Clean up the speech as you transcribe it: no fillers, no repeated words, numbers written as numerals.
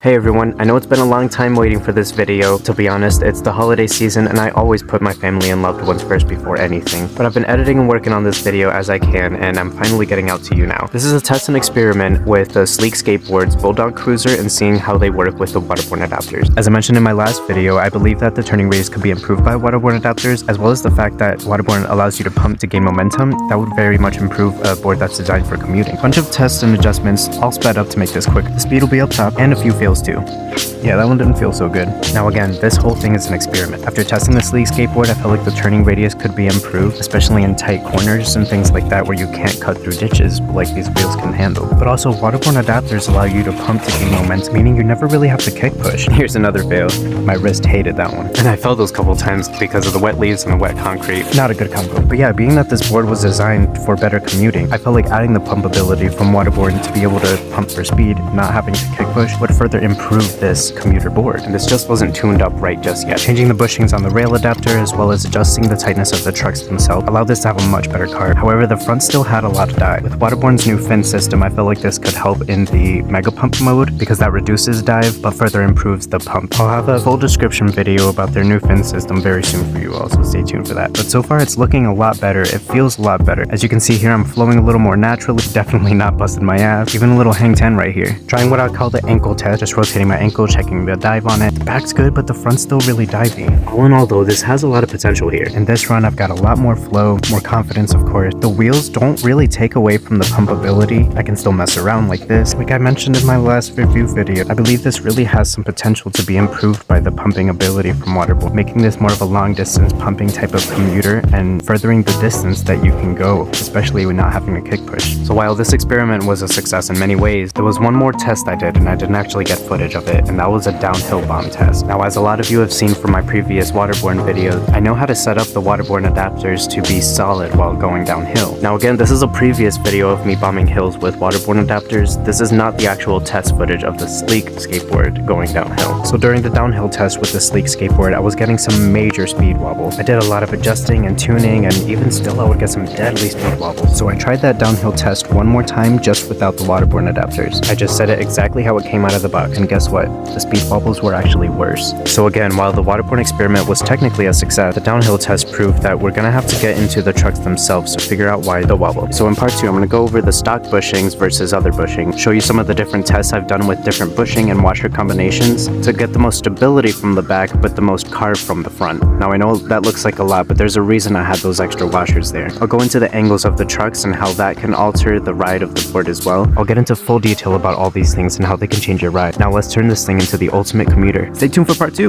Hey everyone, I know it's been a long time waiting for this video. To be honest, it's the holiday season and I always put my family and loved ones first before anything. But I've been editing and working on this video as I can and I'm finally getting out to you now. This is a test and experiment with the Slēk skateboards, Dog Bruiser, and seeing how they work with the Waterborne adapters. As I mentioned in my last video, I believe that the turning radius could be improved by Waterborne adapters, as well as the fact that Waterborne allows you to pump to gain momentum. That would very much improve a board that's designed for commuting. A bunch of tests and adjustments all sped up to make this quick. The speed will be up top and a few fails too. Yeah, that one didn't feel so good. Now again, this whole thing is an experiment. After testing the Slēk skateboard, I felt like the turning radius could be improved, especially in tight corners and things like that where you can't cut through ditches like these wheels can handle. But also, Waterborne adapters allow you to pump to gain momentum, meaning you never really have to kick push. Here's another fail. My wrist hated that one. And I fell those couple times because of the wet leaves and the wet concrete. Not a good combo. But yeah, being that this board was designed for better commuting, I felt like adding the pump ability from Waterborne to be able to pump for speed, not having to kick push, would further improve this commuter board, and this just wasn't tuned up right just yet. Changing the bushings on the rail adapter as well as adjusting the tightness of the trucks themselves allowed this to have a much better car. However, the front still had a lot to dive. With Waterborne's new fin system, I felt like this could help in the mega pump mode because that reduces dive but further improves the pump. I'll have a full description video about their new fin system very soon for you all, so stay tuned for that. But so far it's looking a lot better. It feels a lot better. As you can see here, I'm flowing a little more naturally, definitely not busting my ass. Even a little hang 10 right here. Trying what I call the ankle test, just rotating my ankle, checking the dive on it. The back's good, but the front's still really divey. All in all though, this has a lot of potential here. In this run, I've got a lot more flow, more confidence of course. The wheels don't really take away from the pump ability. I can still mess around like this. Like I mentioned in my last review video, I believe this really has some potential to be improved by the pumping ability from Waterborne, making this more of a long distance pumping type of commuter and furthering the distance that you can go, especially with not having to kick push. So while this experiment was a success in many ways, there was one more test I did and I didn't actually get footage of it, and that was a downhill bomb test. Now, as a lot of you have seen from my previous Waterborne videos, I know how to set up the Waterborne adapters to be solid while going downhill. Now again, this is a previous video of me bombing hills with Waterborne adapters. This is not the actual test footage of the Slēk skateboard going downhill. So during the downhill test with the Slēk skateboard, I was getting some major speed wobble. I did a lot of adjusting and tuning, and even still I would get some deadly speed wobble. So I tried that downhill test one more time just without the Waterborne adapters. I just set it exactly how it came out of the box, and guess what? The speed wobbles were actually worse. So again, while the Waterborne experiment was technically a success, the downhill test proved that we're gonna have to get into the trucks themselves to figure out why the wobble. So in part 2, I'm gonna go over the stock bushings versus other bushing, show you some of the different tests I've done with different bushing and washer combinations to get the most stability from the back but the most carve from the front. Now I know that looks like a lot, but there's a reason I had those extra washers there. I'll go into the angles of the trucks and how that can alter the ride of the board as well. I'll get into full detail about all these things and how they can change your ride. Now let's turn this thing into the ultimate commuter. Stay tuned for part 2.